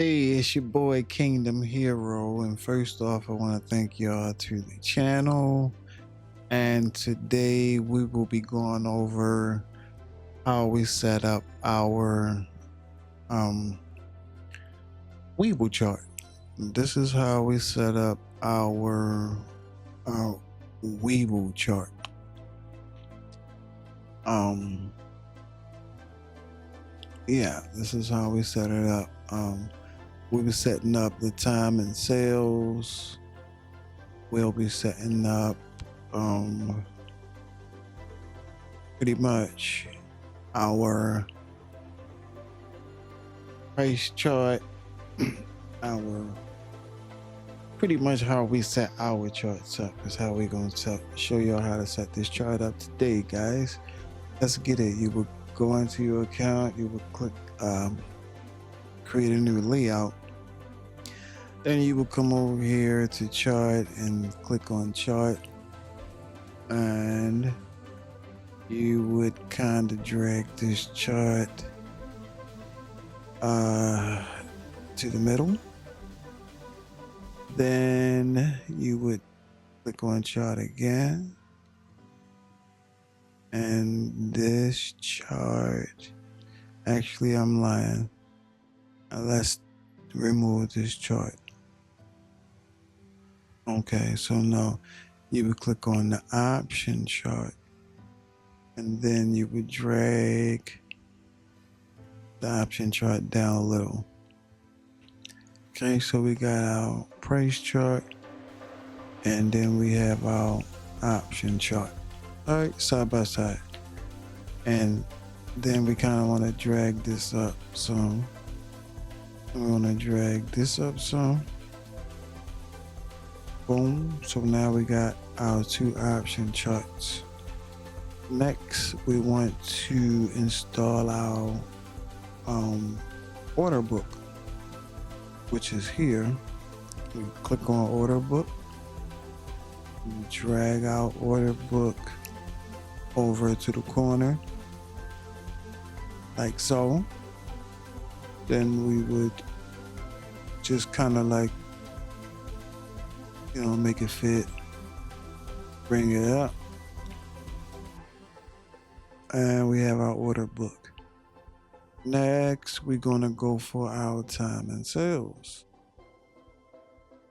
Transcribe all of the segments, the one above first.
Hey, it's your boy Kingdom Hero, and first off, I want to thank y'all to the channel. And today we will be going over how we set up our webull chart. This is how we set up our webull chart. Yeah, this is how we set it up. We were setting up the time and sales. We'll be setting up pretty much our price chart, our pretty much how we set our charts up is how we're going to show y'all how to set this chart up today, guys. Let's get it. You will go into your account, you will click create a new layout. Then you will come over here to chart and click on chart, and you would kind of drag this chart to the middle. Then you would click on chart again, and this chart, actually I'm lying. Let's remove this chart. Okay, so now you would click on the option chart, and then you would drag the option chart down a little. Okay, so we got our price chart, and then we have our option chart. All right, side by side. And then we kind of want to drag this up some. We want to drag this up some. Boom. So now we got our two option charts. Next, we want to install our order book, which is here. We click on order book. We drag our order book over to the corner, like so. Then we would just kind of like, make it fit, bring it up, and we have our order book. Next, we're gonna go for our time and sales.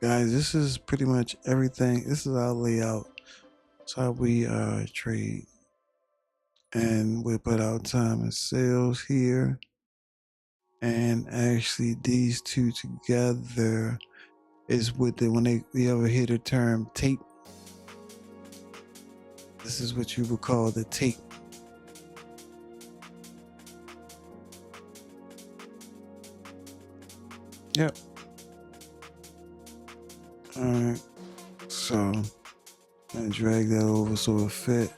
Guys, this is pretty much everything. This is our layout. It's how we trade. And we put our time and sales here. And actually these two together is what we ever hear the term tape. This is what you would call the tape. Yep. All right. So I drag that over so it fit.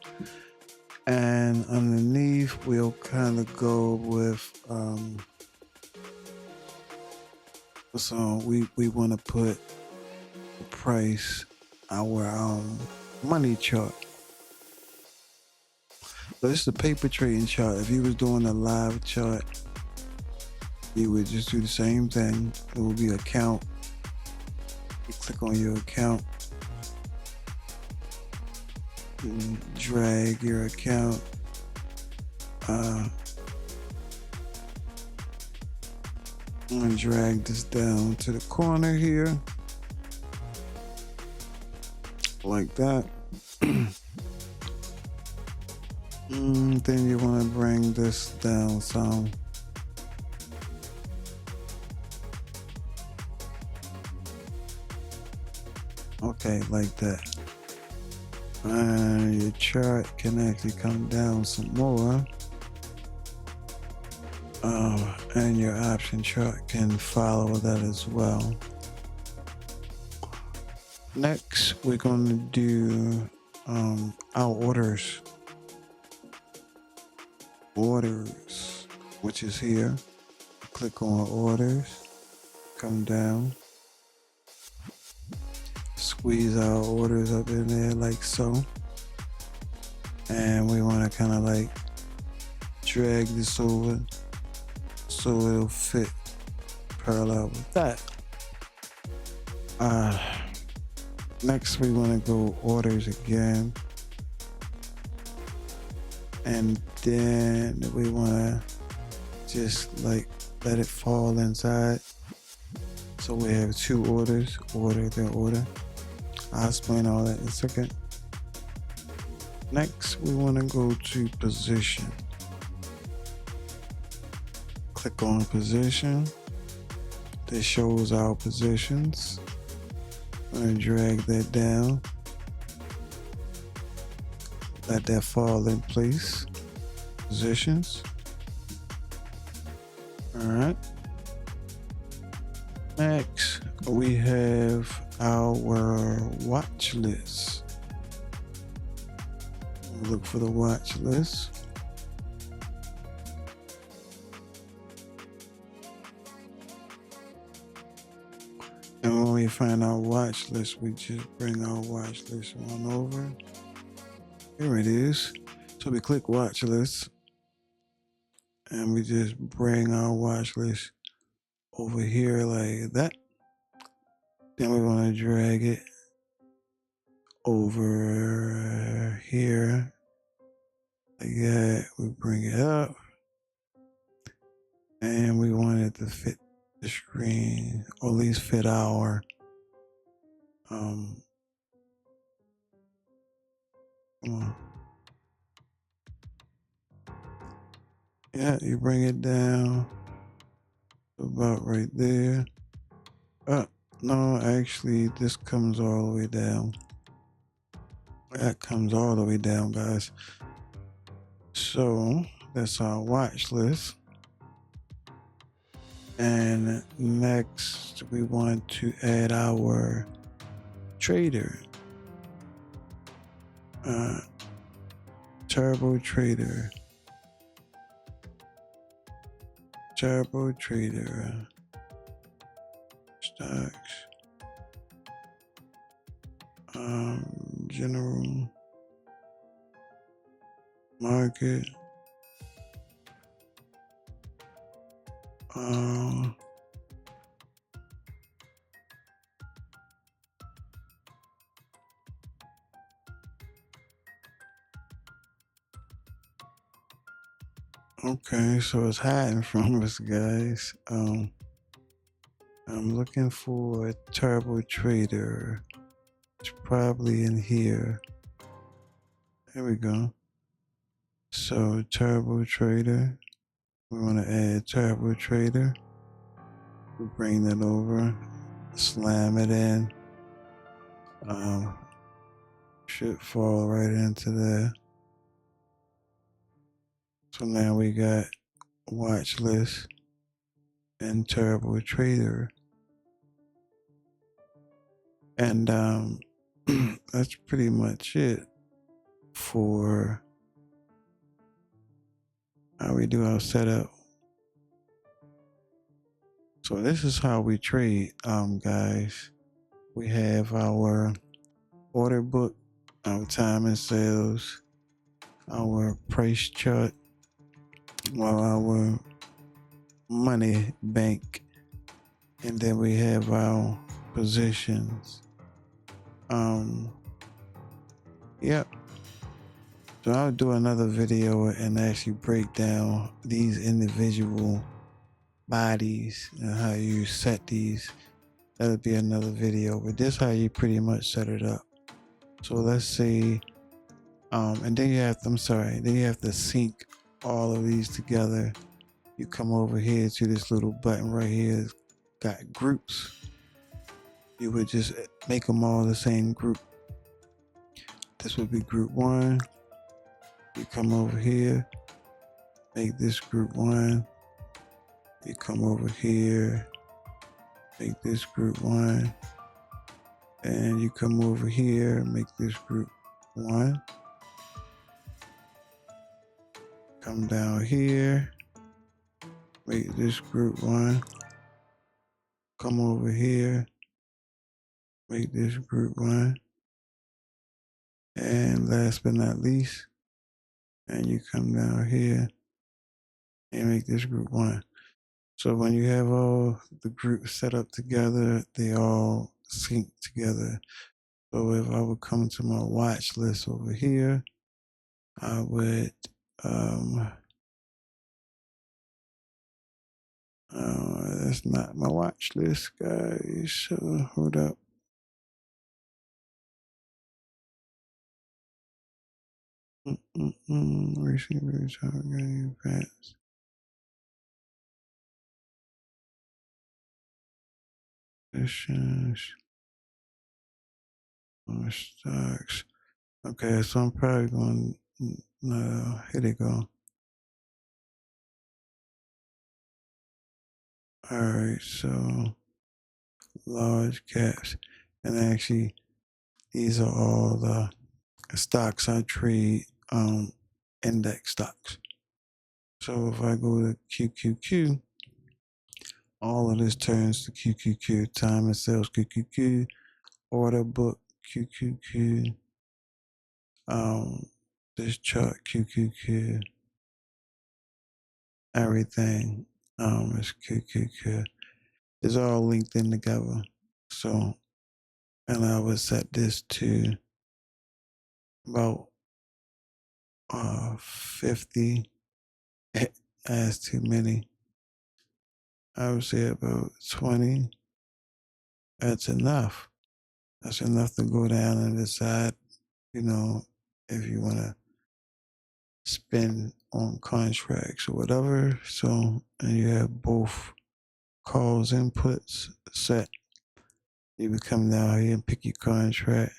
And underneath we'll kind of go with so we want to put the price, our money chart. But it's the paper trading chart. If you was doing a live chart, you would just do the same thing. It will be account. You click on your account, you drag your account I'm gonna drag this down to the corner here, like that. Then you want to bring this down some. Okay, like that. And your chart can actually come down some more. And your option chart can follow that as well. Next, we're going to do our orders, which is here. Click on orders, come down, squeeze our orders up in there like so. And we want to kind of like drag this over so it'll fit parallel with that. Next, we want to go orders again. And then we want to just like let it fall inside. So we have two orders, order, then order. I'll explain all that in a second. Next, we want to go to position. Click on position. This shows our positions. I'm going to drag that down. Let that fall in place. Positions. All right. Next, we have our watch list. Look for the watch list. And when we find our watch list, we just bring our watch list on over. Here it is. So we click watch list and we just bring our watch list over here like that. Then we want to drag it over here like that. We bring it up and we want it to fit the screen, or at least fit our come on. Yeah, you bring it down about right there. No, actually this comes all the way down. That comes all the way down, guys. So that's our watch list. And next we want to add our trader. Turbo trader. Turbo trader. Stocks. General market. Okay, so it's hiding from us, guys. I'm looking for a turbo trader. It's probably in here. There we go. So turbo trader. We want to add turbo trader. We bring that over, slam it in. Should fall right into there. So now we got watch list and turbo trader. And that's pretty much it for how we do our setup. So this is how we trade, guys. We have our order book, our time and sales, our price chart, our money bank, and then we have our positions. Yep. So I'll do another video and actually break down these individual bodies and how you set these. That'll be another video, but this is how you pretty much set it up. So let's see, and then you have to sync all of these together. You come over here to this little button right here. It's got groups. You would just make them all the same group. This would be group 1. You come over here, make this group 1. You come over here, make this group 1. And you come over here, make this group 1. Come down here, make this group 1. Come over here, make this group 1. And last but not least, and you come down here and make this group 1. So when you have all the groups set up together, they all sync together. So if I would come to my watch list over here, I would, that's not my watch list, guys. So hold up. Receiver targeting events. Positions. Stocks. Okay, so I'm probably going. No, here they go. All right, so large caps, and actually, these are all the stocks I trade. Index stocks. So if I go to QQQ, all of this turns to QQQ. Time and sales QQQ, order book QQQ. This chart QQQ, everything is QQQ. It's all linked in together. So, and I would set this to about 50. As too many. I would say about 20. That's enough. That's enough to go down and decide, if you want to spend on contracts or whatever. So, and you have both calls inputs set. You would come down here and pick your contract,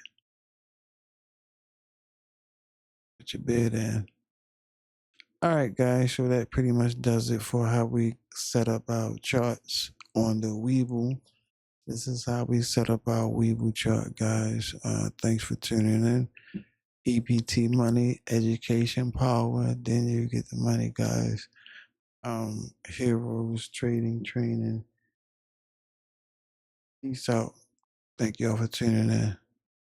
put your bid in. All right, guys. So that pretty much does it for how we set up our charts on the webull. This is how we set up our webull chart, guys. Thanks for tuning in. E.P.T. money, education, power. Then you get the money, guys. Heroes, trading, training. Peace out. Thank y'all for tuning in.